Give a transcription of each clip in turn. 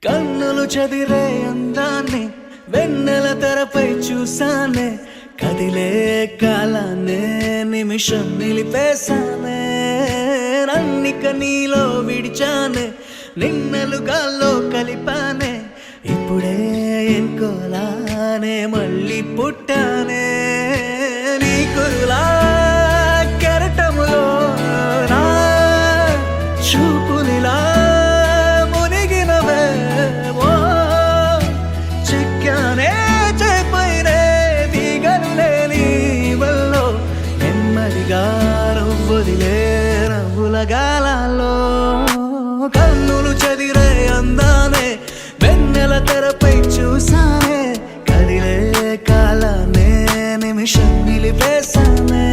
కన్నులు చదిరే అందాన్ని వెన్నెల తెరపై చూసానే, కదిలే కాలాన్నే నిమిషం నిలిపేశానే. నన్నిక నీలో విడిచానే, నిన్నలుగాల్లో కలిపానే, ఇప్పుడే ఎన్కోలానే మళ్ళీ పుట్టానే. నీ కురులా కెరటములో నా చూపునిలా గాలాల్లో కన్నులు చదిరే అందానే వెన్నెల తెరపై చూసానే, కదిలే కాలాన్నే నిమిషం నిలిపేశానే.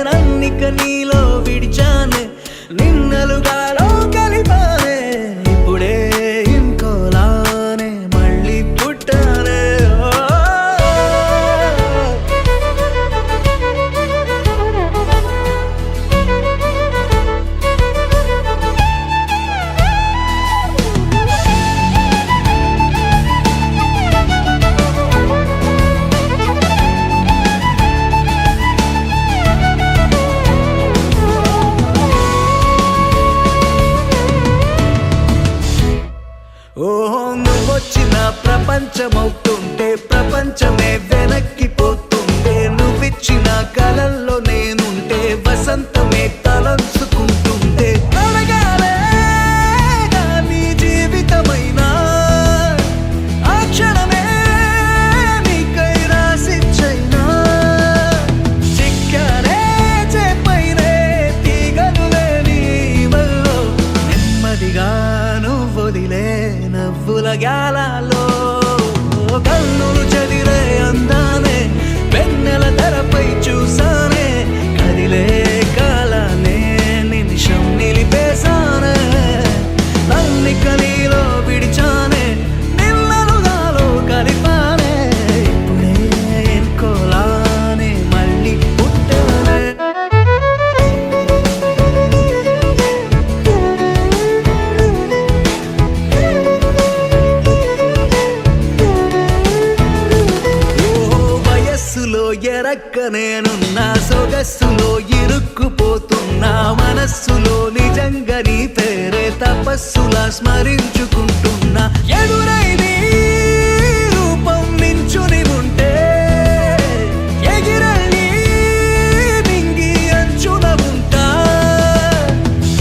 నన్నిక నీలో విడిచానే, నిన్నలుగాలో కలిపానే, ఇప్పుడే ఇంకోలానే మళ్ళీ పుట్టానే. నువ్వొచ్చిన ప్రపంచమవుతుంటే ప్రపంచమే వెనక్కిపోతుంటే, నువ్విచ్చిన కలల్లో నేనుంటే వసంతమే తలంచుకుంటుంటే, అడగాలే నీ జీవితమైనా ఆ క్షణమే నీకై రాసిచ్చైనా. చిక్కానే చేపైనే తీగలులే నీ వల్లో, నెమ్మదిగా నువ్వొదిలే నవ్వుల గాలాలో. కన్నులు చదిరే అందానే వెన్నెల తెరపై చూసానే, కదిలే కాలాన్నే నిమిషం నిలిపేశానే. నన్నిక నీలో విడిచానే, నిన్నలుగాలో కలిపానే, ఇప్పుడే ఎన్కోలానే మళ్ళీ పుట్టానే. ఎరక్క నేనున్నా సొగస్సులో ఇరుక్కుపోతున్నా, మనస్సులో నిజంగా నీ పేరే తపస్సులా స్మరించుకుంటున్నా. ఎదురైని రూపం నించుని ఉంటే ఎగిరని మింగి అంచున ఉంటా.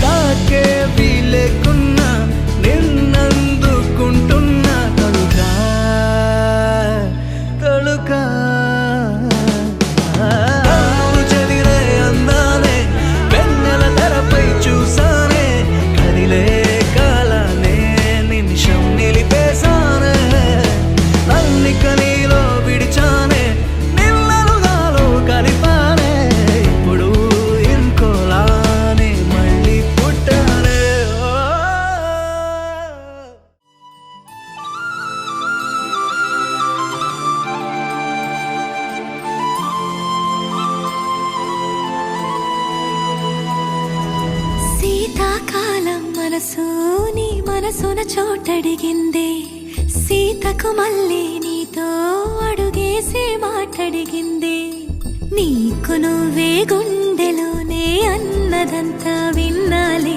తాకే వీలేకున్నా నిన్నందుకుంటున్నా తలుకా తలుకా. నీ మనసున చోటడిగిందే, సీతకు మళ్ళీ నీతో అడుగేసి మాటడిగిందే. నీకు నువ్వే గుండెలోనే అన్నదంతా విన్నాలే,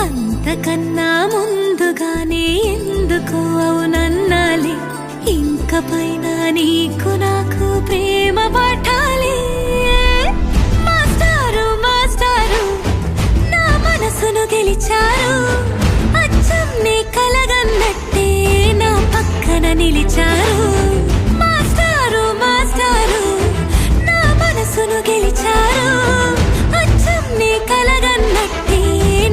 అంతకన్నా ముందుగానే ఎందుకు అవునన్నాలే. ఇంక పైన నీకు నాకు ప్రేమ పాఠాలే. మాస్టారు మాస్టారు నా మనసును గెలిచారు, అచ్చం నీ కలగన్నట్టే నా పక్కన నిలిచారు. మాస్టారు మాస్టారు నా మనసును గెలిచారు, అచ్చం నీ కలగన్నట్టే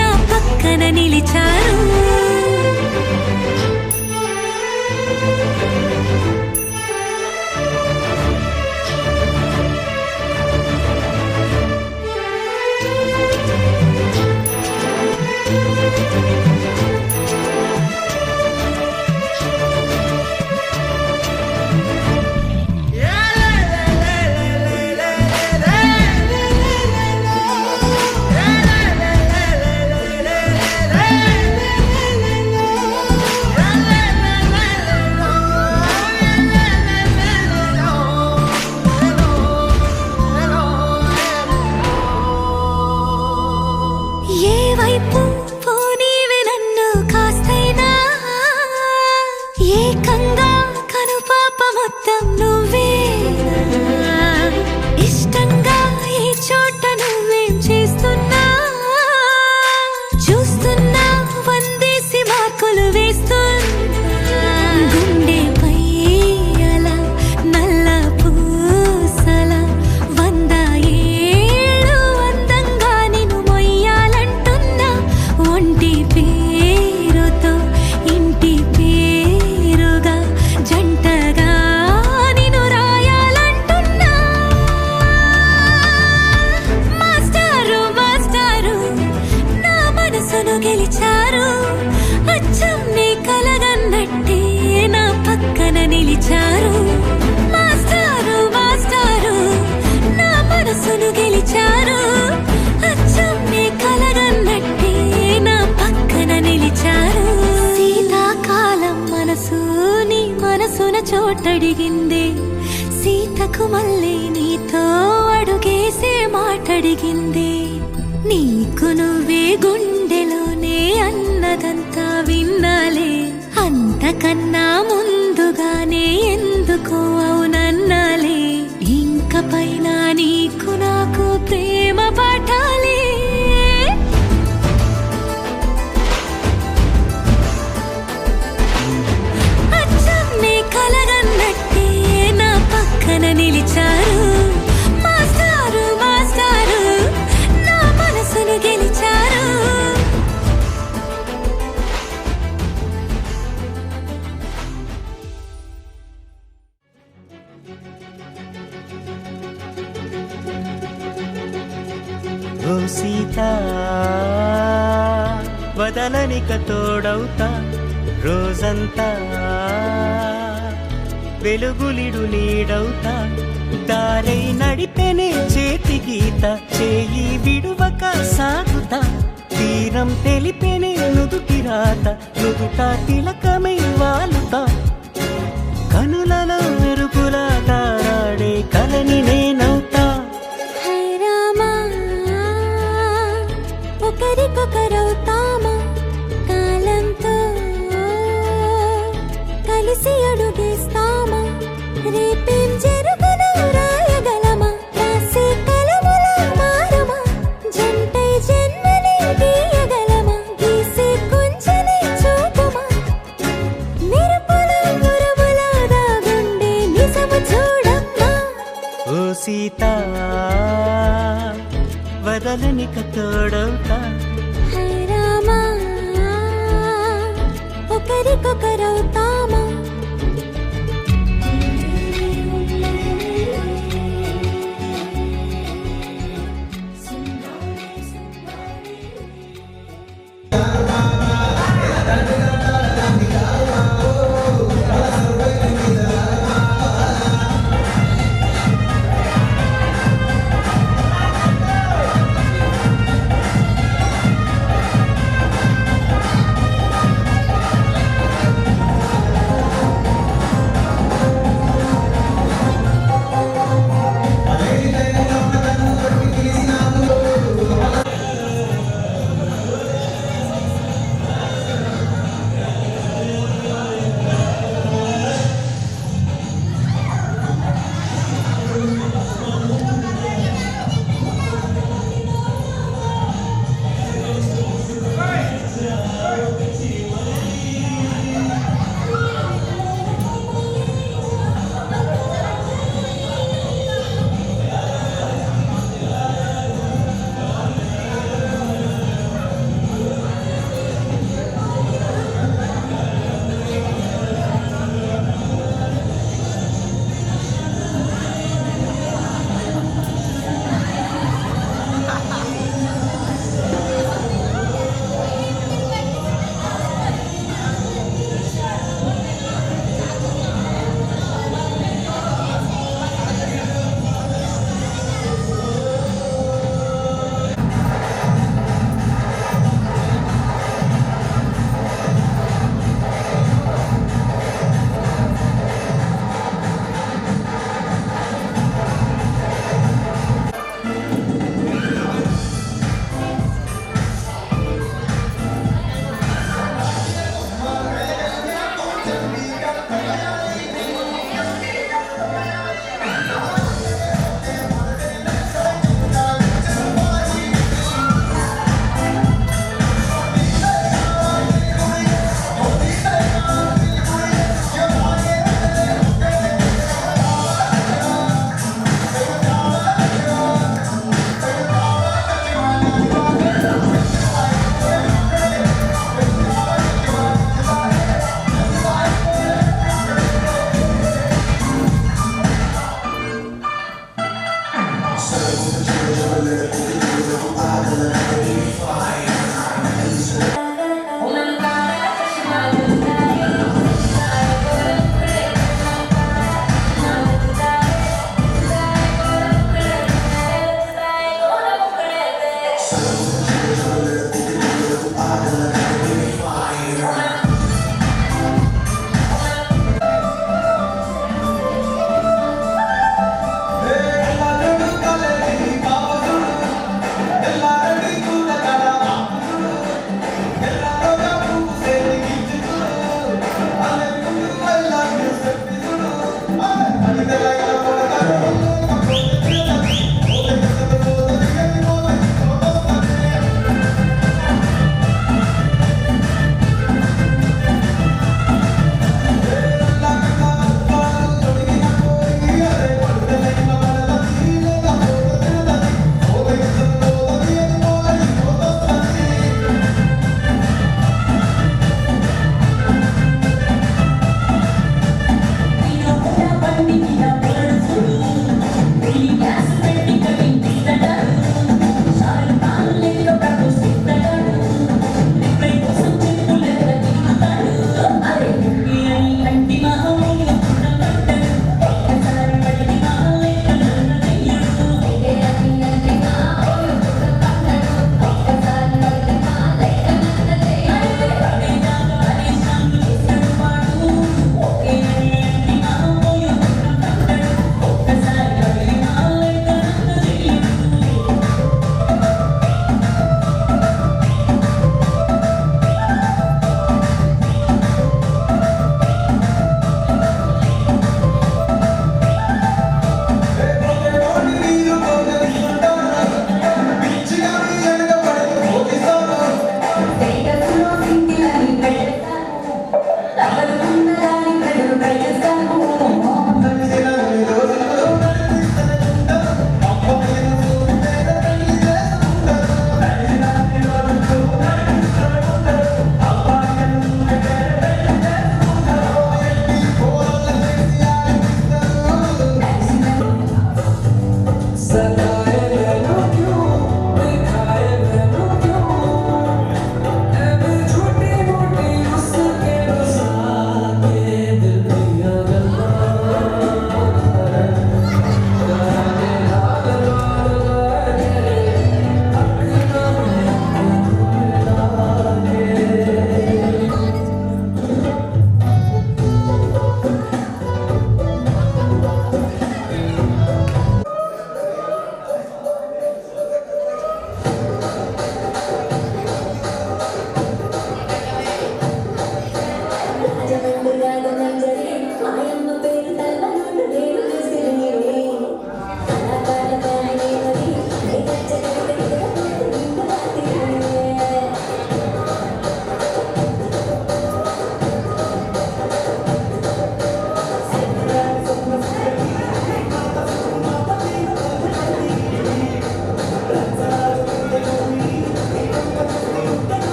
నా పక్కన నిలిచారు. మొత్తం నువ్వే ఇష్టంగా ఈ చోట నువ్వేం చేస్తున్నా చూస్తున్నా వందేసి మార్కులు వేస్తున్నా గుండెపై అలా నల్ల పూసల 100 ఏళ్ళు అందంగా నిన్ను మొయ్యాలంటున్నా ఒంటి పేరుతో ఇంటి పేరుగా జంటగా నిన్ను రాయాలంటున్నా మాస్టారు మాస్టారు నా మనసును గెలిచారు అచ్చం నీ కలగన్నట్టే నా పక్కన నిలిచారు మాస్టారు మాస్టారు నా మనసును గెలిచారు అచ్చం నీ కలగన్నట్టే నా పక్కన నిలిచారు శీతాకాలం మనసు నీ మనసున చోటడిగింది సీతకు మళ్ళీ నీతో అడుగేసే మాటడిగింది నీకు నువ్వే గుండెలోనే అన్నదంతా విన్నాలే అంతకన్నా ముందుగానే ఎందుకో అవునన్నాలే ఇంక పైన నీకు నాకు ప్రేమ పాఠాలే అచ్చం నీ కలగన్నట్టే నా పక్కన నిలిచారు మాస్టారు మాస్టారు నా మనసును గెలిచారు ఓ సీత వదలనిక తోడవుతా రోజంతా వెలుగులిడు నీడవుతా దారై నడిపెనే చేతి గీత చేయి విడువక సాగుతా తీరం తెలిపెనే నుదుటి రాత నుదుట తిలకమై వాలుతా కనులలో మెరుగులా తారాడే కలని నేనవుతా హై రామా ఒకరికొకరవుతామా కాలంతో కలిసి అడుగేస్తామా రేపేం జరుగునో రాయగలమా రాసే కలముల మారమా జంటై జన్మని గీయగలమా గీసే కొంచెనే చూపుమా మెరుపుల మురముల దాగుండే నిజము చూడమ్మా ఓ సీత వదలనిక తోడవుతా హై రామా ఒకరికొకరవుతామా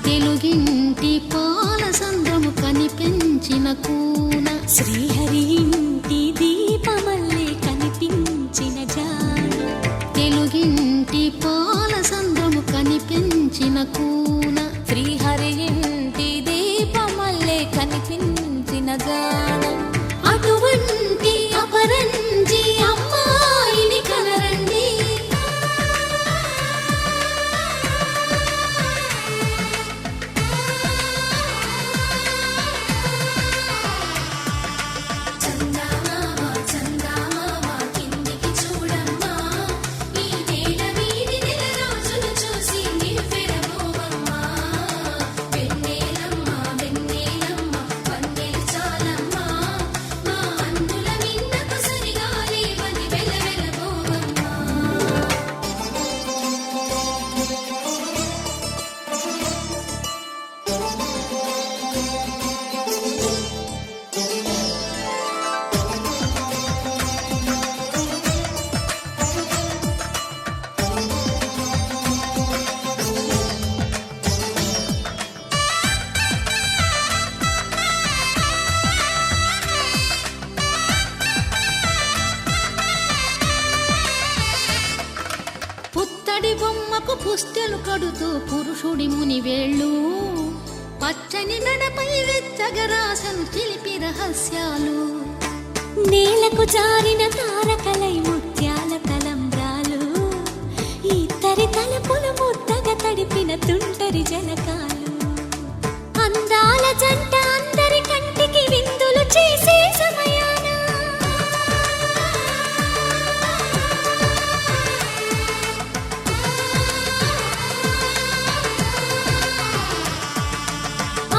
తెలుగింటి పాల సంద్రము కనిపించిన కూన శ్రీహరి ఇంటి దీపమల్లే కనిపించిన జాన తెలుగింటి పాల సంద్రము కనిపించిన కూన శ్రీహరి ఇంటి దీపమల్లే కనిపించిన జాన అటువంటి అపరంజి అమ్మాయిని కనరండి పుత్తడి బొమ్మకు పుస్తెలు కడుతూ పురుషుడి ముని వేళ్ళు పచ్చని మెడపై వెచ్చగరాసను చిలిపి రహస్యాలు నేలకు జారిన తారకలై ముత్యాల తలంబ్రాలు ఇద్దరి తలపులు ముద్దగా తడిపిన తుంటరి జలకాలు అందాల జంట అందరి కంటికి విందులు చేసే సమయాన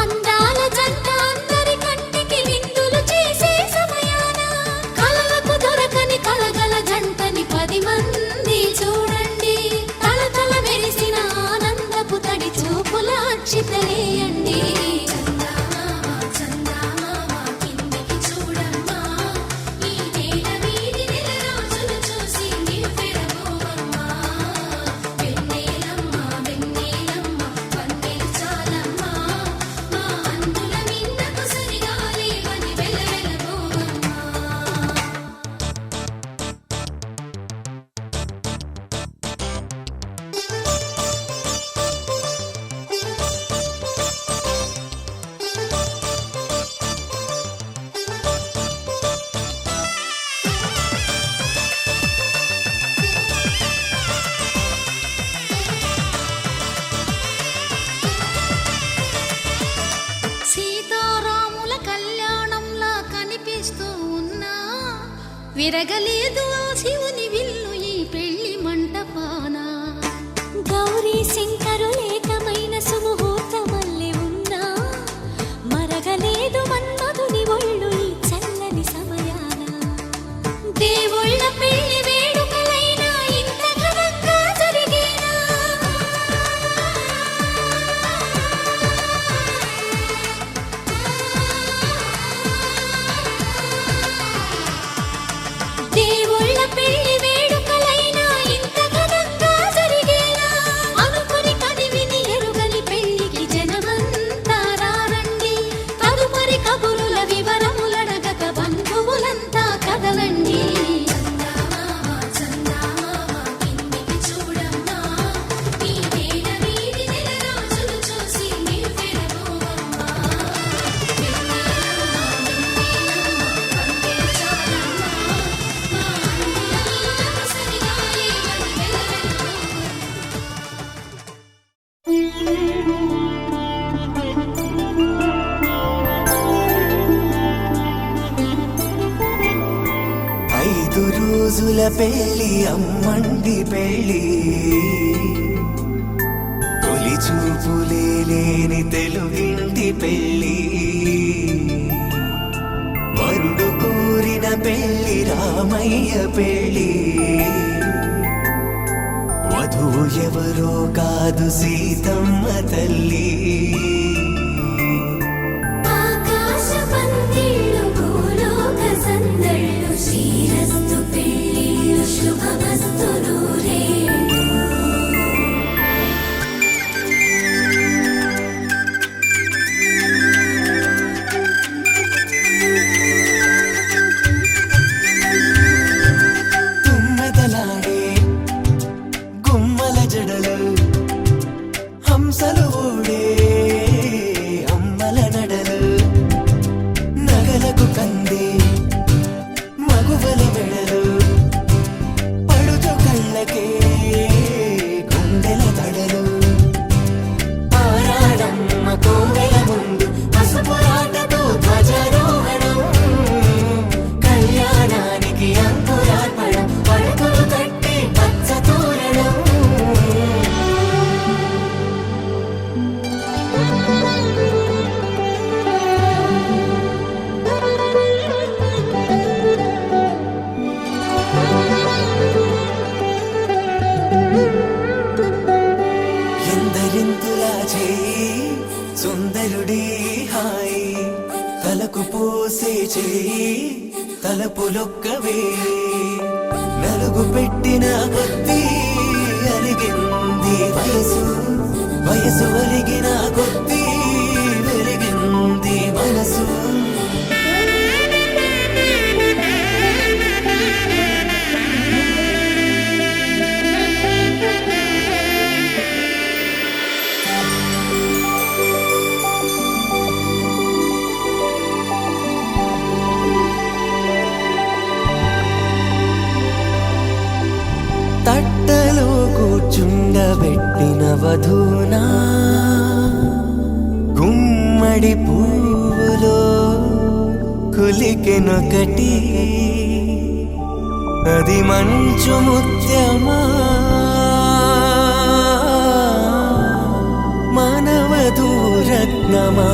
అందాల జంట అందరి కంటికి విందులు చేసే సమయాన కలలకు దొరకని కలగల జంటని 10 మంది చూడండి తలతల మెరిసిన ఆనందపు తడి చూపుల అక్షితలేయండి సీతారాముల కళ్యాణంలా కనిపిస్తూ ఉన్నా విరగలేదు ఆ శివుని విల్లు ఈ పెళ్లి మంటపాన గౌరీ శంకరులేకమైన సుముహూర్తమల్లె ఉన్నా మరగలేదు మన్మధుని ఒళ్ళు ఈ చల్లని సమయాన దేవుళ్ళ పెళ్లి వేడుకలైనా ఇంత ఘనంగా జరిగేనా దేవుళ్ళ పెళ్లి వేడుకలైనా ఇంత ఘనంగా జరిగేనా అనుకుని కదివిని ఎరుగని పెళ్లికి జనమంతా రారండి తదుపరి కబురుల వివరములడగక బంధువులంతా కదలండి ఐదు రోజుల పెళ్లి అమ్మండి పెళ్లి తొలి చూపులే లేని తెలుగింటి పెళ్లి వరుడు కోరిన పెళ్లి రామయ్య పెళ్లి వధువు ఎవరో కాదు సీతమ్మ తల్లి ఆకాశ పందిళ్ళు భూలోక సందళ్ళు శ్రీరస్తు పెళ్ళిళ్ళు శుభమస్తు నూరేళ్ళు ఓడే అమ్మల నడలు నగలకు కంది మగువల మెడలు పడుచు కళ్ళకే గుండెల తడలు ఆరాడమ్మ కోవెల ముందు పసుపురాటతో ధ్వజారోహణం కళ్యాణానికి అంకురార్పణం పడుకులు కట్టి పచ్చ తోరణం ఎందరింతులా చేయి సుందరుడి హాయి తలకు పోసే చేయి తలపులొక్కవే నలుగు పెట్టిన కొద్దీ అలిగింది వయసు వయసు ఒలిగిన కొద్దీ వెలిగింది మనసు తట్టలో కూర్చుండబెట్టిన వధూనా గుమ్మడి పువ్వులో కులికెనొకటి అది మంచు ముత్యమా మానవధూరత్నమా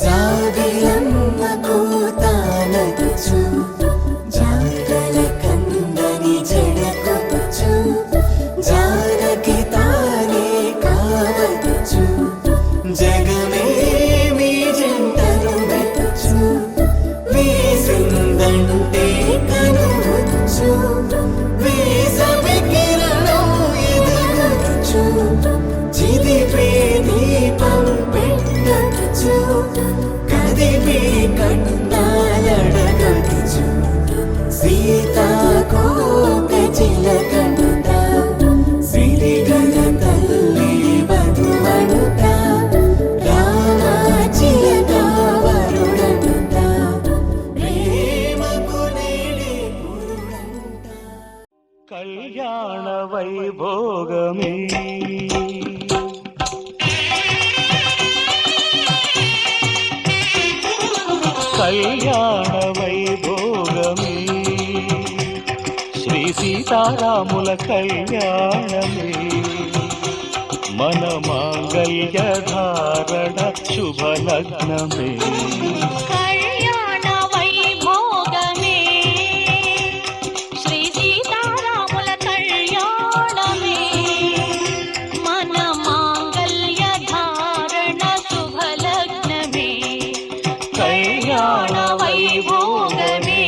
జాబిలమ్మ కూతానగుచు జాగల కందని జడకొచ్చు జానకి తానే కావదుచు జగమే మీ జంటను వెతుచు వీసిందంటే కనువచ్చు వీసవి కిరణం ఎదుగుచు చిదిపే దీపం పెట్టచ్చు కదిపి కండాలడగచ్చు సీతాకోక చిలకంట సిరిగల తల్లి వధువనుట రామాచిలక వరుడనుట ప్రేమకు నేడే పురుడంట కళ్యాణ వైభోగమే కళ్యాణ వైభోగమే శ్రీ సీతారాముల కళ్యాణమే మన మాంగళ్య ధారణ శుభలగ్నమే కళ్యాణ వైభోగమే శ్రీ సీతారాముల కళ్యాణమే మన మాంగళ్య ధారణ శుభలగ్నమే కళ్యాణ వైభోగమే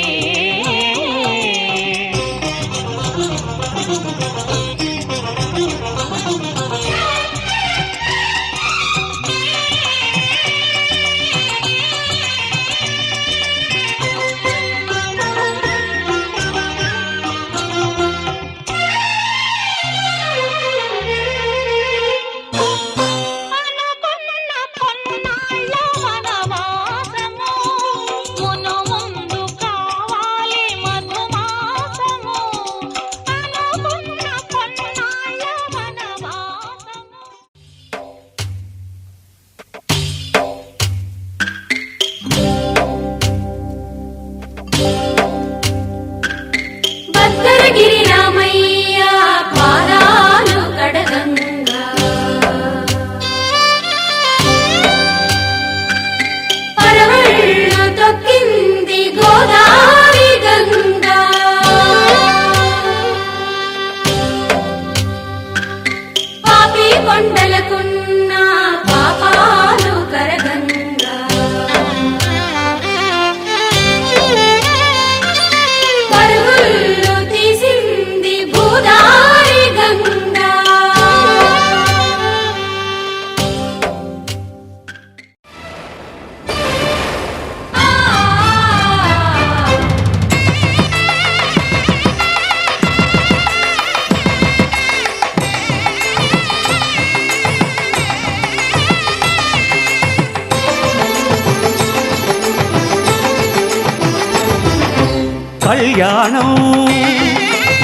కళ్యాణం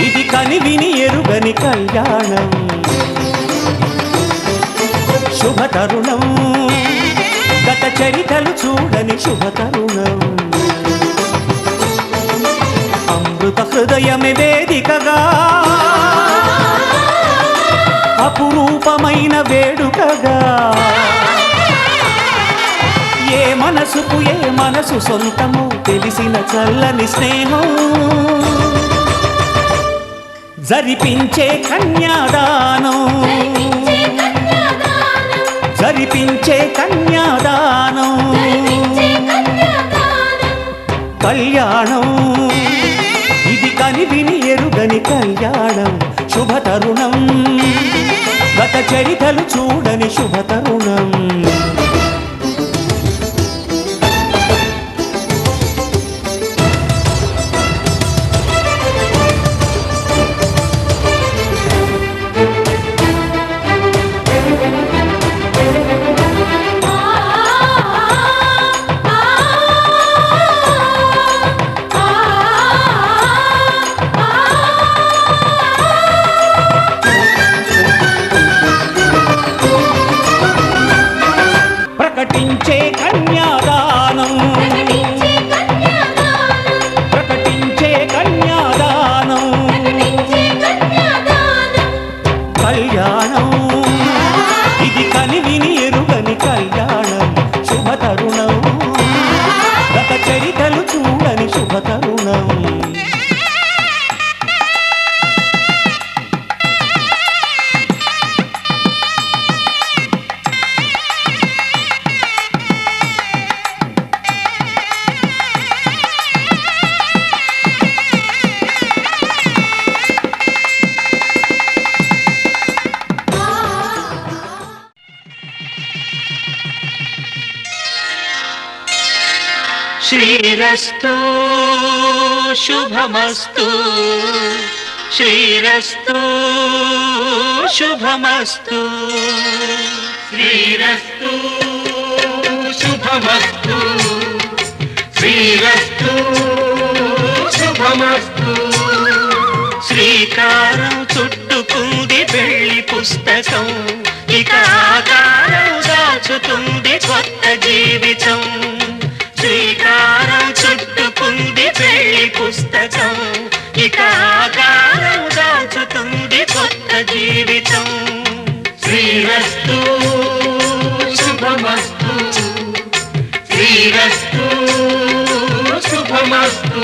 ఇది కనివిని ఎరుగని కళ్యాణం శుభతరుణం గత చరితలు చూడని శుభతరుణం అమృత హృదయమే వేదికగా అపురూపమైన వేడుకగా ఏ మనసుకు ఏ మనసు సొంతము తెలిసిన చల్లని స్నేహం జరిపించే కన్యాదానం జరిపించే కన్యాదానం కళ్యాణం ఇది కనివిని ఎరుగని కళ్యాణం శుభతరుణం గత చరితలు చూడని శుభతరుణం ప్రకటించే కన్యాదానం ప్రకటించే కన్యాదానం కళ్యాణం ఇది కనివిని ఎరుగని కళ్యాణం శుభతరుణం గత చరితలు చూడని శుభతరుణం శ్రీరస్తు శుభమస్తు శ్రీరస్తు శుభమస్తు శ్రీరస్తు శుభమస్తు శ్రీరస్తు శుభమస్తు శ్రీకారం చుట్టుకుంది పెళ్లి పుస్తకం ఇక ఆకారం దాచుతుంది కొత్త జీవితం శ్రీకారం చుట్టుకుంది పెళ్లి పుస్తకం ఇక ఆకారం దాచుతుంది కొత్త జీవితం శ్రీరస్తు శుభమస్తు శ్రీరస్తు శుభమస్తు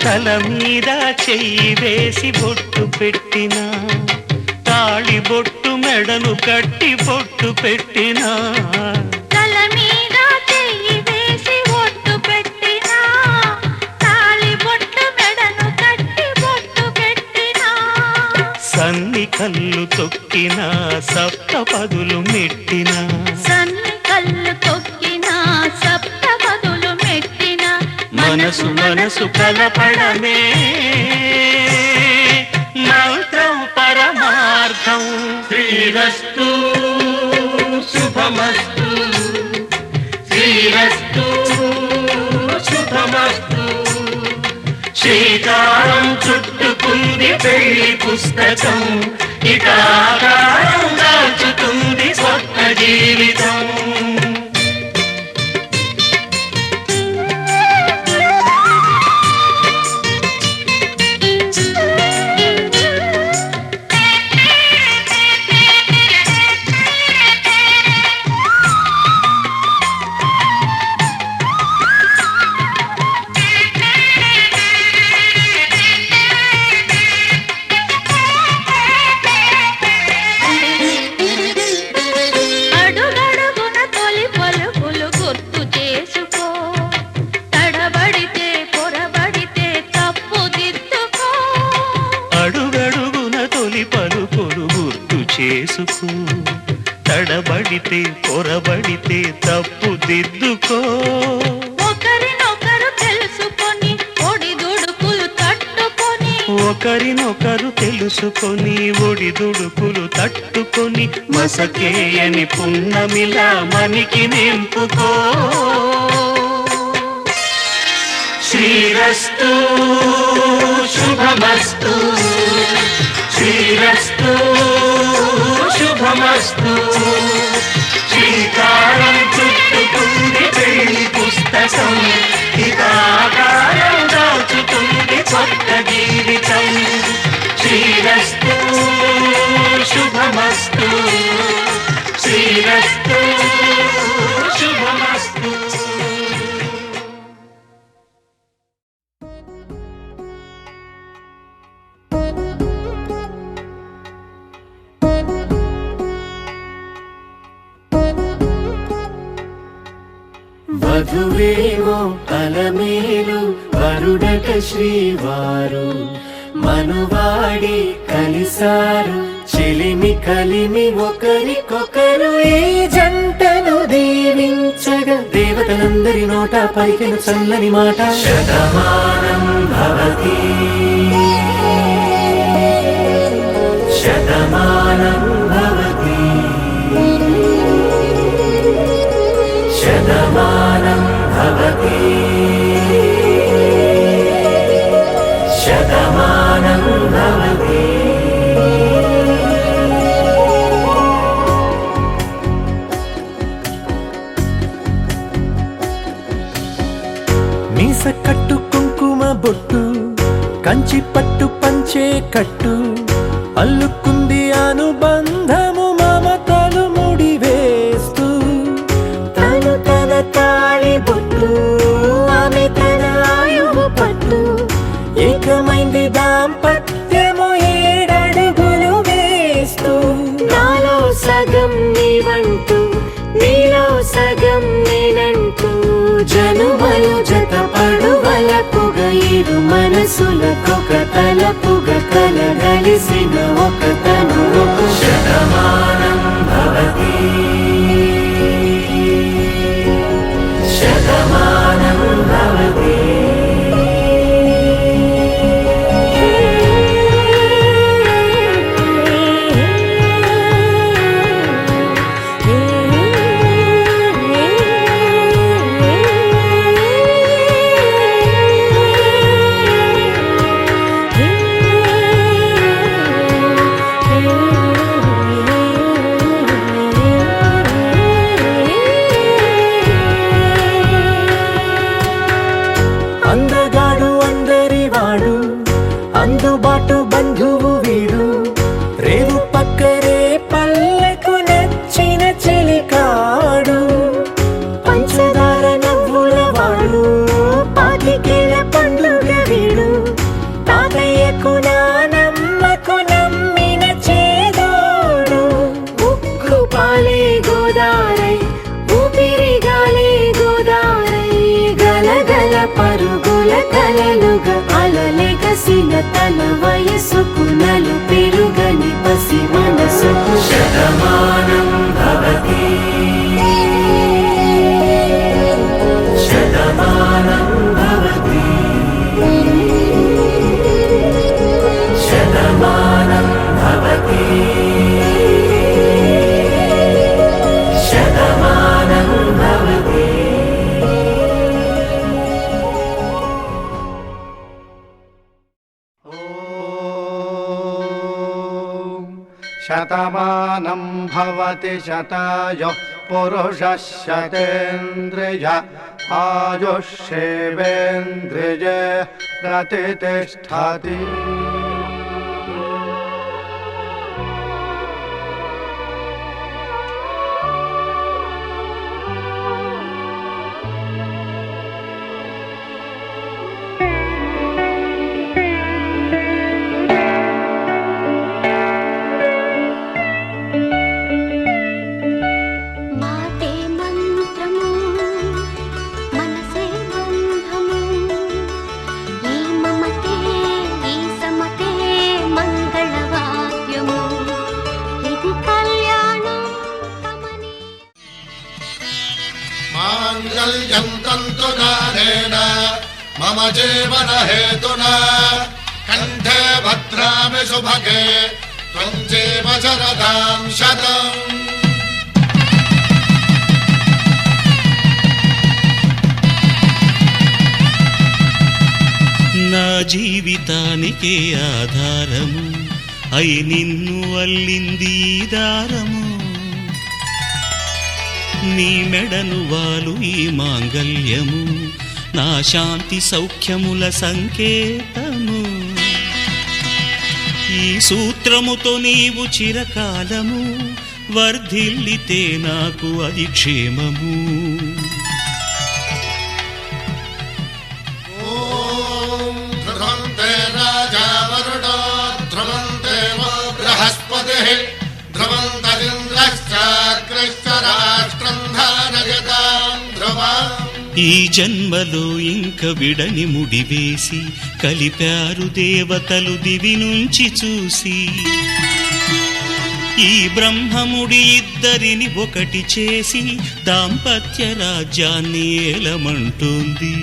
తల మీద చెయ్యి వేసి బొట్టు పెట్టినా తాళి బొట్టు మెడను కట్టి బొట్టు పెట్టినా తల మీద చెయ్యి వేసి బొట్టు పెట్టినా తాళి బొట్టు మెడను కట్టి బొట్టు పెట్టినా సన్ని కళ్ళు తొక్కినా సప్త పదులు మెట్టినా సన్ని కళ్ళు తొక్కినా సప్త పదులు మెట్టినా మనసు మనసు కలపడమే మంత్రం పరమార్థం శ్రీరస్తు శుభమస్తు శ్రీరస్తు శుభమస్తు శ్రీకారం చుట్టుకుంది పెళ్లి పుస్తకం ఇక ఆకారం దాచుతుంది కొత్త జీవితం అడుగడుగున చేసుకో, తడబడితే పొరబడితే తప్పు దిద్దుకో. ఒకరినొకరు తెలుసుకొని ఒడిదుడుకులు తట్టుకొని, ఒకరినొకరు తెలుసుకొని ఒడిదుడుకులు తట్టుకొని, మసకేయని పున్నమిలా మనికి నింపుకో. శ్రీరస్తు శుభమస్తు, శ్రీరస్తు శుభమస్తు. శ్రీకారం చుట్టుకుంది పెళ్లి పుస్తకం, హితాకారం దాచుతుంది కొత్త జీవితం. శ్రీరస్తు శుభమస్తు, శ్రీరస్తు శుభమస్తు. వధువేమో అలమేలు వరుడట శ్రీవారు, మనువాడి కలిసారు చెలిమి కలిమి ఒకరికొకరు. ఈ జంటను దీవించగా దేవతలందరి నోట పలికిన చల్లని మాట. శతమానం భవతి శతమానం భవతి శతమానం భవతి శతమానం భవతి. మీస కట్టు కుంకుమ బొట్టు, కంచి పట్టు పంచే కట్టు, అల్లుకుంది అనుబంధము మమతలు ముడివేస్తూ. తను తన తాళి బొట్టు, ఆమె తన ఆయువు పట్టు, ఏకమైంది దాంపత్యము 7 అడుగులు వేస్తూ. నాలో సగం నీవంటూ, నీలో సగం నేనంటూ, జనుమలు జతపడువలపుగా ఇరు మనసులకొక తలపుగా కలగలిసిన ఒక తనువు. శతమానం భవతి శతమానం భవతి. అందగాడు అందరివాడు, అందుబాటు బంధువు వీడు, రేవు పక్కరే పల్లెకు నచ్చిన చెలికాడు. పంచదార నవ్వుల వాడు, పాతికేల పండుగ వీడు, తాతయ్యకు నానమ్మకు నమ్మిన చేదోడు. ఉక్కు పాలే గోదారై, ఊపిరిగాలే గోదారై, గలగల పరుగుల కలలుగా అలలెగసిన తన వయసుకు నలు పెరుగని పసి మనసుకు. శతమానం భవతి శతమానం భవతి శతమానం భవతి శతమానం భవతి. శతమానం భవతి శతాయో పురుషः శతేంద్రియ ఆయుష్యేవేంద్రియే ప్రతిష్టతి. మాటే మంత్రము మనసే బంధము, ఈ మమతే ఈ సమతే मम जीवन हेतुना कंठे भद्रामि शुभगे त्वं जीव शरदां शतम्। నా జీవితానికే ఆధారము అయి నిన్ను అల్లింది దారము నీ మెడను వాలు ఈ మాంగల్యము నా శాంతి సౌఖ్యముల సంకేతము ఈ సూత్రముతో నీవు చిరకాలము వర్ధిల్లితే నాకు అది క్షేమము ఈ జన్మలో ఇంక విడని ముడివేసి కలిపారు దేవతలు దివి నుంచి చూసి ఈ బ్రహ్మముడి ఇద్దరిని ఒకటి చేసి దాంపత్య రాజ్యాన్ని ఏలమంటుంది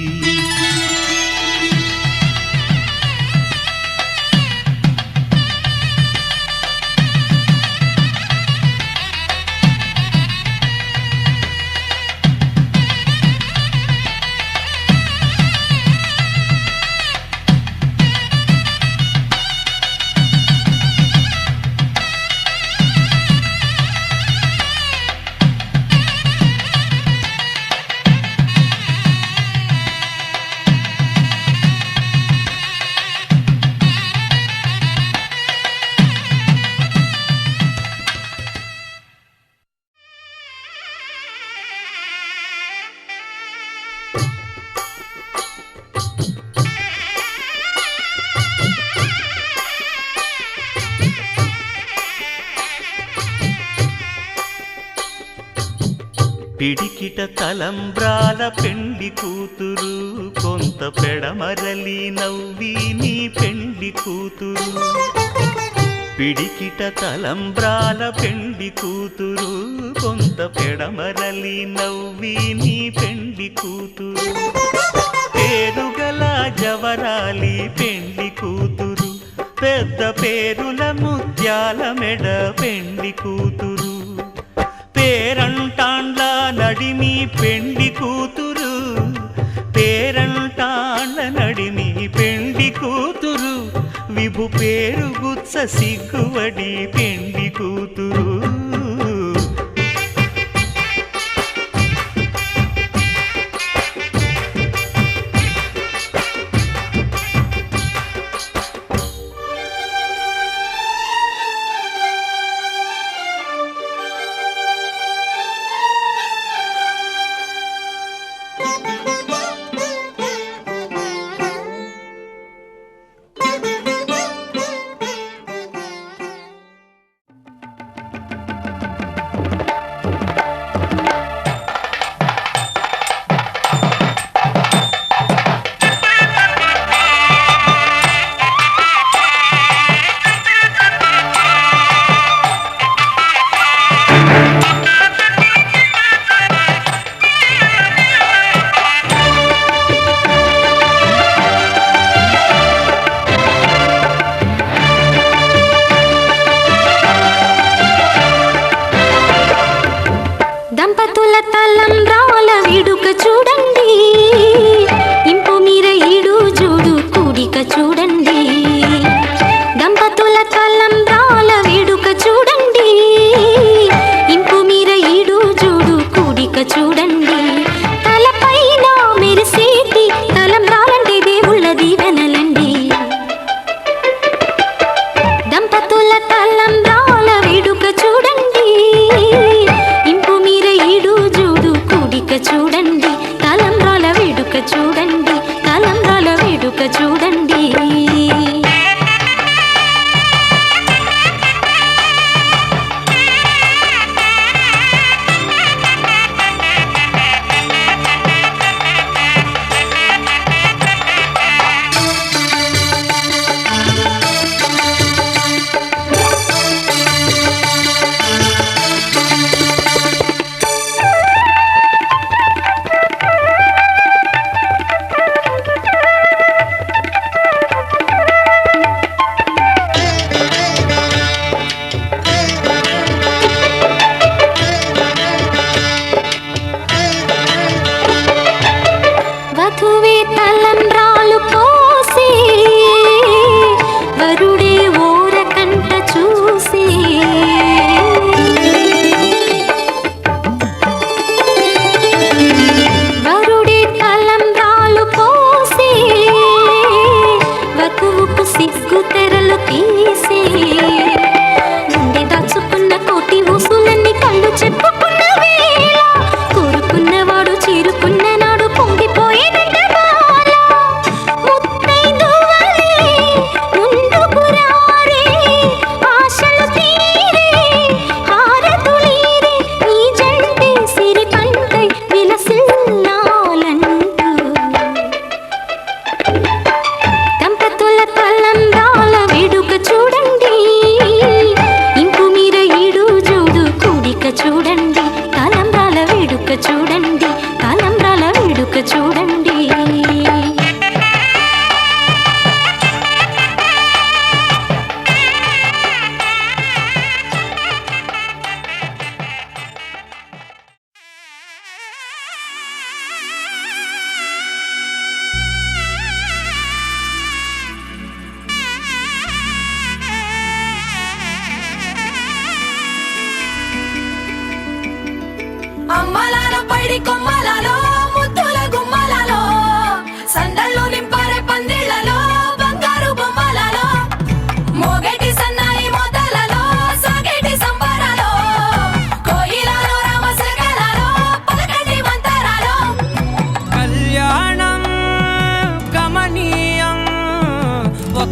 పిడికిట తలంబ్రాల పెండ్లి కూతురు కొంత పెడమరలి నవ్వి నీ పెండ్లి కూతురు పిడికిట తలంబ్రాల పెండ్లి కూతురు కొంత పెడమరలి నవ్వి నీ పెండ్లి కూతురు పేరుగల జవరాలి పెండ్లి కూతురు పెద్ద పేరుల ముత్యాల మెడ పెండ్లి కూతురు పేరంటాండ్ల నడిమి పెండ్లి కూతురు పేరంటాండ్ల నడిమి పెండ్లి కూతురు విభు పేరు గుత్స సిగ్గువడి పెండ్లి కూతురు చూడండి తలంబ్రాల వేడుక చూడండి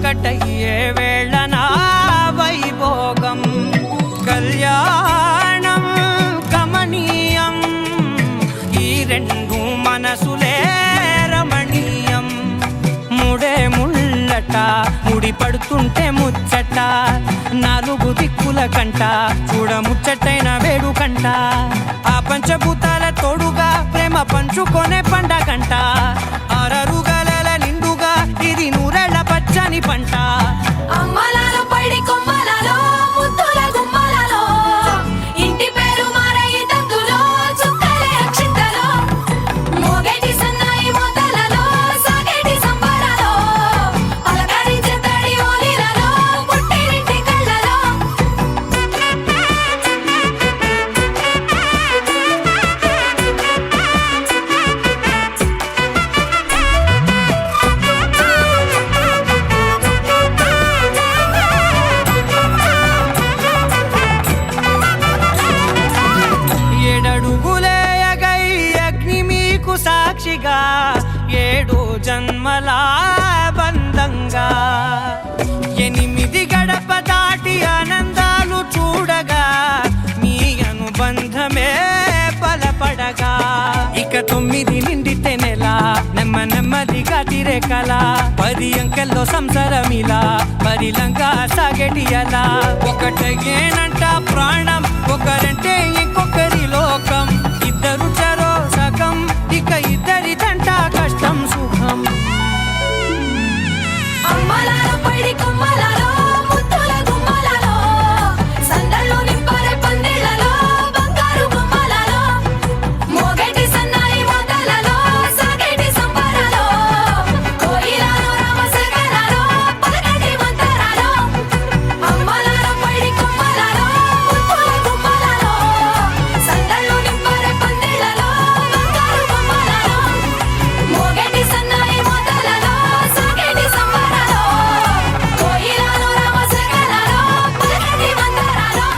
ఒకటయ్యే వేళన వైభోగం కళ్యాణం కమనీయం ఈ రెండు మనసులే రమణీయం ముడే ముళ్ళట ముడి పడుతుంటే ముచ్చట నాలుగు దిక్కుల కంట చూడ ముచ్చటైన వేడుకంట ఆ పంచభూతాల తోడుగా ప్రేమ పంచుకొనే పండగంట ఆరరుగల నిండుగా ఇది నూరెళ్ళ పచ్చని పంట అమ్మలాలో పడి కొమ్మలలో ముద్దుల గుమ్మలలో ఇంటి పేరు మారయి తందులో చుక్కలే అక్షింతలో మోగేటి సన్నాయి మోతలలో సాగేటి సంబరాలో పలకరించే తడి ఓలిలలో పుట్టినింటి కళ్ళలో ఏడడుగులేయగై అగ్ని మీకు సాక్షిగా 7 జన్మల బంధంగా 8 గడప దాటి ఆనందాలు చూడగా మీ అనుబంధమే బలపడగా ఇక 9 నిండితే నెల నెమ్మదిగా తిరే కల 10 అంకెల్లో సంసారమిలా పరిలంగా సాగేటి అలా ఒకటేనంట ప్రాణం ఒకరంటే ఇంకొకరి లోకం ఇద్దరు చరో సగం ఇక ఇద్దరిదంట కష్టం సుఖం అమ్మలాలో పడి కొమ్మలలో ముద్దుల గుమ్మలలో సందళ్ళు నింపారే పందిళ్ళలో బంగారు బొమ్మలలో మోగేటి సన్నాయి మోతలలో సాగేటి సంబరాలో కోయిలలో రామశకరాలో పలకటి మంతరాలో అమ్మలాలో పడి కొమ్మలలో ముద్దుల గుమ్మలలో సందళ్ళు నింపారే పందిళ్ళలో బంగారు బొమ్మలలో మోగేటి సన్నాయి మోతలలో సాగేటి సంబరాలో కోయిలలో రామశకరాలో పలకటి మంతరాలో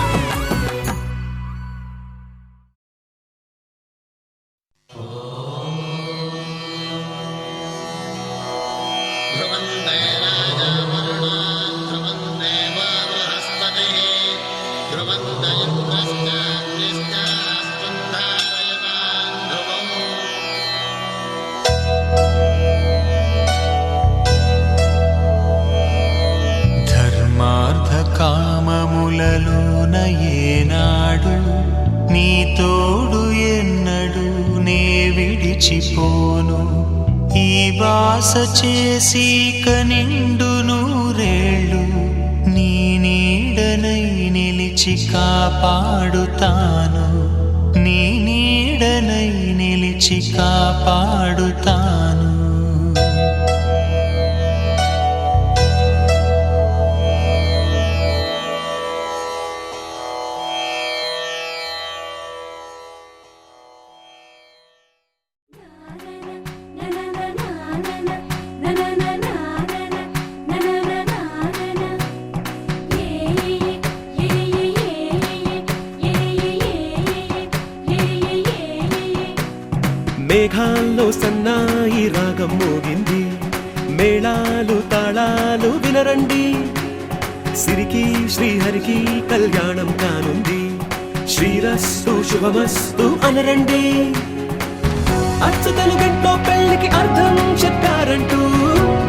ध्रुवन्ते राजावरुणा ध्रुवन्ते बृहस्पतिः ध्रुवन्त इन्द्रश्चाग्निश्चास्पन्धारयतान् ध्रुवम् ధర్మార్థ కామములలోన ఏనాడు నీ తోడు ఎన్నడు నే విడిచిపోను ఈ బాస చేసి కనిండు నూరేళ్ళు నీ నీడనై నిలిచి కాపాడుతాను నీ నీడనై నిలిచి కాపాడుతాను మేఘాల్లో సన్నాయి రాగం మోగింది మేళాలు తాళాలు వినరండి సిరికి శ్రీహరికి కళ్యాణం కానుంది శ్రీరస్తు శుభమస్తు అనరండి అచ్చతలు గంటో పెళ్లికి అర్థం చెప్పారంటూ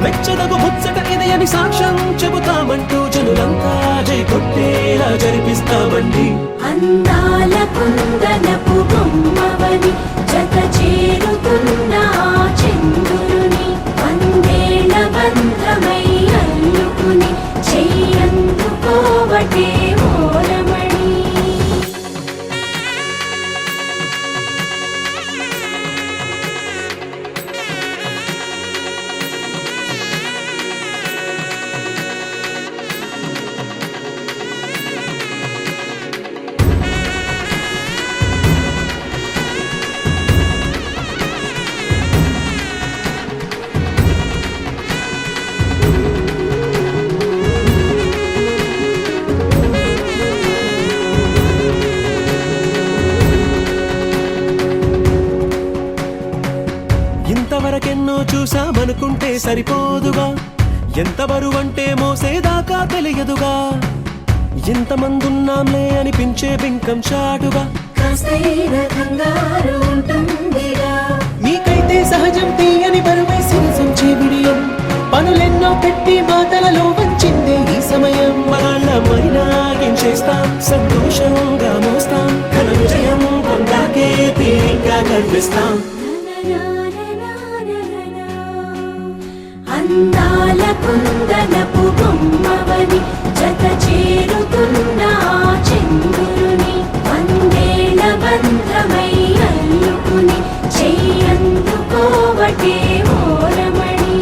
మెచ్చదగు ముచ్చట ఇదయని సాక్ష్యం చెబుతామంటూ జనులంతా జై కొట్టేలా జరిపిస్తామండి అందాల కుందనపు బొమ్మవని జత చేరుతున్న ఆ చంద్రుని వందేళ్ల బంధమై అల్లుకుని చెయ్యందుకోవటే ఓరమణి ఇంతవరకెన్నో చూసామనుకుంటే సరిపోదుగా ఎంత బరువంటే మోసేదాకా తెలియదుగా, ఎంతమందున్నాంలే అనిపించే బింకం చాటుగా. కాస్తైన కంగారు ఉంటుందిగా, నీకైతే సహజం తీయని బరువై సిరసంచే బిడియం, పనులెన్నో పెట్టి మాటలలో వంచిందే ఈ సమయం. వాళ్ళమైనా ఏం చేస్తాం, సంతోషంగా మోస్తాం, ఘన విజయం పొందాకే తీరిగ్గా కనిపిస్తాం. అందాల కుందనపు బొమ్మవని జత చేరుతున్న ఆ చంద్రుని, వందేళ్ల బంధమై అల్లుకుని చెయ్యందుకోవటే ఓరమణి.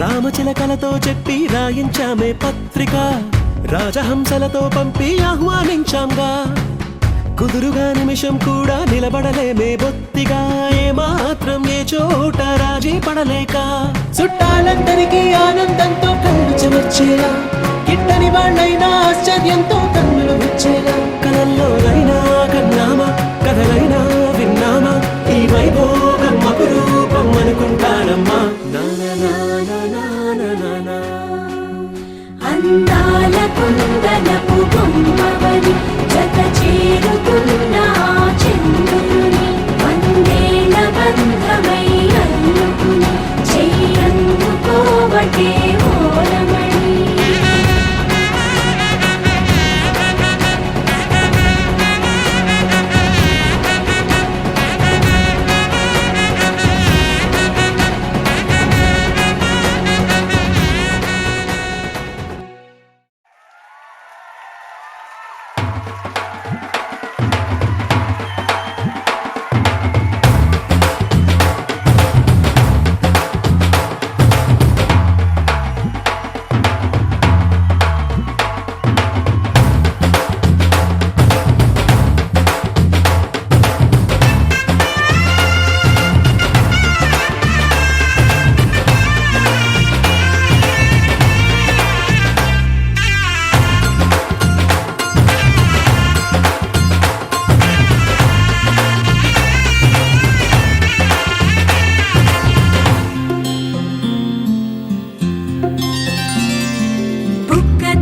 రామచిలకలతో చెప్పి రాయించామే పత్రిక, రాజహంసలతో పంపి ఆహ్వానించాంగా. కుదురుగా నిమిషం కూడా నిలబడలేమే బొత్తిగా, ఏమాత్రం ఏ చోట రాజీ పడలేక. చుట్టాలందరికీ ఆనందంతో కళ్ళు చెమర్చేలా, గిట్టని వాళ్ళైనా ఆశ్చర్యంతో కన్నులు వచ్చేలా. కలల్లోనైనా కన్నామా, కథలైనా విన్నామా, ఈ వైభోగం అపురూపం అనుకుంటానమ్మా. అందాల కుందనపు బొమ్మవని జత చేరుతున్న ఆ చంద్రుని, వందేళ్ల బంధమై అల్లుకుని చెయ్యందుకోవటే ఓరమణి.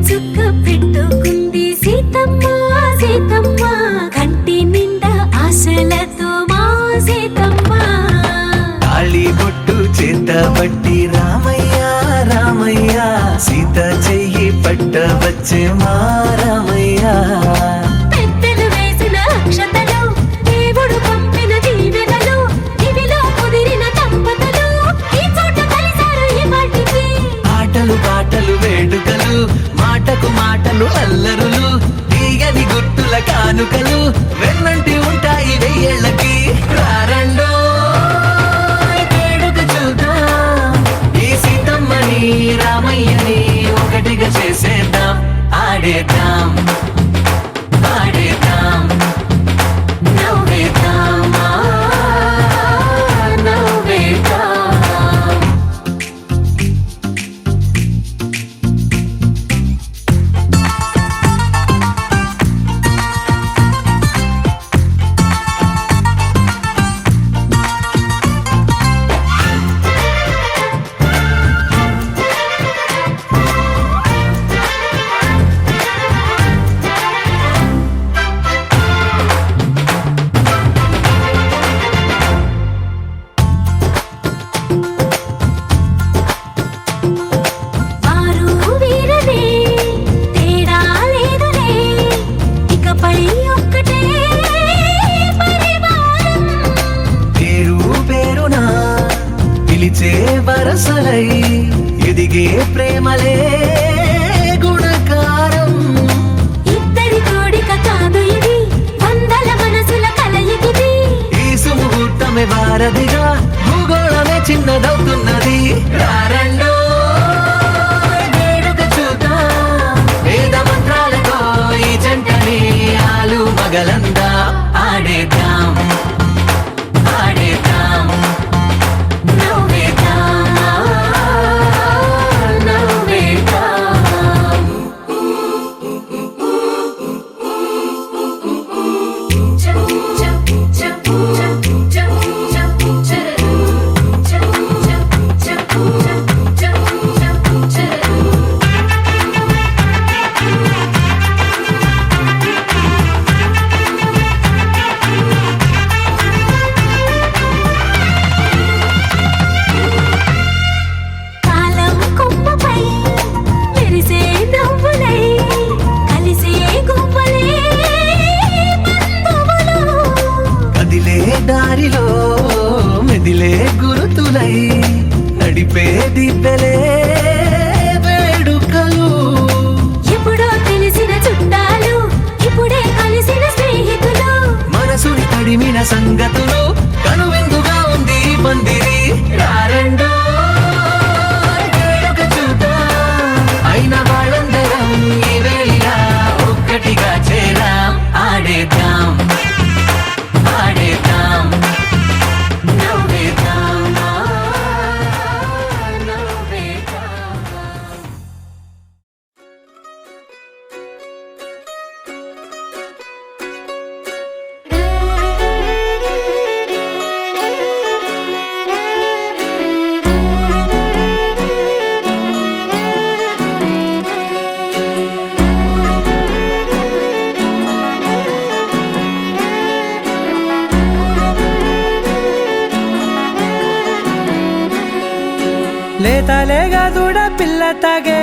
చుక్క పెట్టుకుంది సీతమ్మ సీతమ్మ, కంటి నిండా ఆశలతో మా సీతమ్మ. తాళి బొట్టు చేతబట్టి రామయ్య రామయ్య, సీత చెయ్యి పట్ట వచ్చే మా రామయ్య. పెద్దలు వేసిన అక్షతలు, దేవుడు పంపిన దీవెనలు, ఇవిలో కుదిరిన దంపతులు ఈ చోట కలిసారు ఈ వాటికి. ఆటలు పాటలు వేడుకలు, మాటకు మాటలు అల్లరులు, తీయని గుట్టుల కానుకలు వెన్నంటి ఉంటాయి వెయ్యేళ్ళకి. రారండో వేడుక చూద్దాం, ఈ సీతమ్మని రామయ్యని ఒకటిగా చేసేద్దాం. ఆడేద్దాం ఆడేద్దాం, నవ్వేద్దాం నవ్వేద్దాం. వరసలై ఎదిగే ప్రేమలే గుణకారం. ఇద్దరి కోడిక కాదు ఇది, వందల మనసుల కలయికిది. ఈ సుముహూర్తమే వారధిగా భూగోళమే చిన్నదవుతున్నది రారండో వేడుక చూద్దాం వేద మంత్రాలతో ఈ జంటని ఆలు మగలందా ఆడేద్దాం ఆడేద్దాం నవ్వేద్దాం నవ్వేద్దాం చప్ చప్ చప్ చప్ చప్ చప్ చరరు చప్ చప్ చప్ చప్ చప్ చప్ చరరు కాలం కొమ్మపై మెరిసే నవ్వులై కలిసే గువ్వలే బంధువులు కదిలే దారిలో మెదిలే గురుతులై నడిపే దిబ్బెలే వేడుకలు ఎప్పుడో తెలిసిన చుట్టాలు ఇప్పుడే కలిసిన స్నేహితులు మనసుని తడిమిన సంగతులు కనువిందుగా ఉంది ఈ పందిరి రారండో వేడుక చూద్దాం అయిన వాళ్ళందరం ఈ వేళ ఒక్కటిగా చేరాం ఆడేద్దాం ఆడేద్దాం నవ్వేద్దాం నవ్వేద్దాం లేతలేగా దూడ పిల్ల తాగే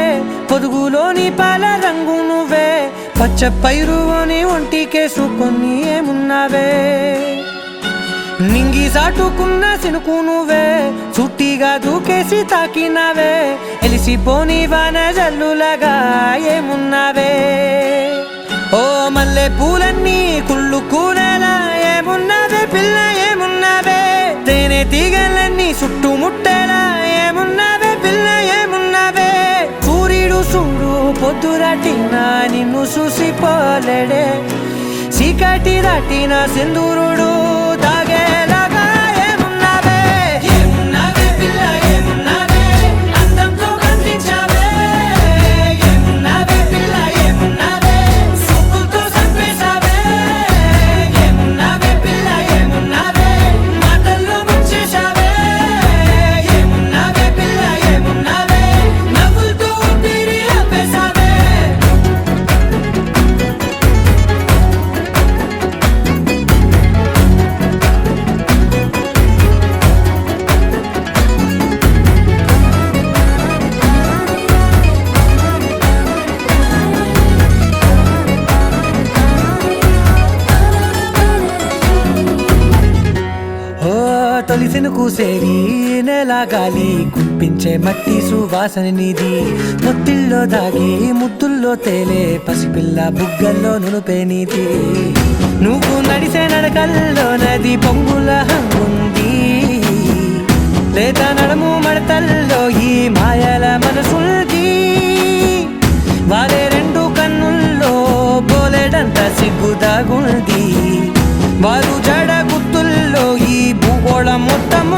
పొదుగులోని పాల రంగు నువ్వే పచ్చ పైరుని ఒంటికేసుకొని ఏమున్నావే నింగి సాటుకున్న సినుకు నువ్వే చుట్టిగా దూకేసి తాకినావే ఎలిసిపోని వాన జల్లులగా ఏమున్నావే ఓ మల్లె పూలన్నీ కుళ్ళు కూరలా ఏమున్నావే పిల్ల ఏమున్నావే తేనె తీగలన్నీ చుట్టుముట్టేలా ఏమున్నావే పిల్ల ఏమున్నావే సూర్యుడు చూడు పొద్దురాటిన నిన్ను చూసిపోలేడే చీకటి దాటిన సింధూరుడు తాగేలాగా ఏమున్నావే ఏమున్నావే పిల్ల ఏమున్నావే అందంతో కనిపించావే ఏమున్నావే పిల్ల ఏమున్నావే సుక్కుతో చంపేశావే ఏమున్నావే పిల్ల ఏమున్నావే మాటల్లో ముంచేశావే ఏమున్నావే పిల్ల ఏమున్నావే నవ్వులతో ఊపిరి ఆపేశావే ఓ తొలిసిన కూసేరి నెల గాలి కుప్పించే మట్టి సువాసన నీది ముత్తిల్లో దాగి ముద్దుల్లో తేలే పసిపిల్ల బుగ్గల్లో నునుపే నీది నువ్వు నడిసే నడకల్లో నది పొంగుల హంగుంది లేత నడము మడతల్లో ఈ మాయల మనసుంది వారే రెండు కన్నుల్లో బోలెడంత సిగ్గుదాగుంది వారు జడ గుర్తుల్లో ఈ భూగోళం మొత్తము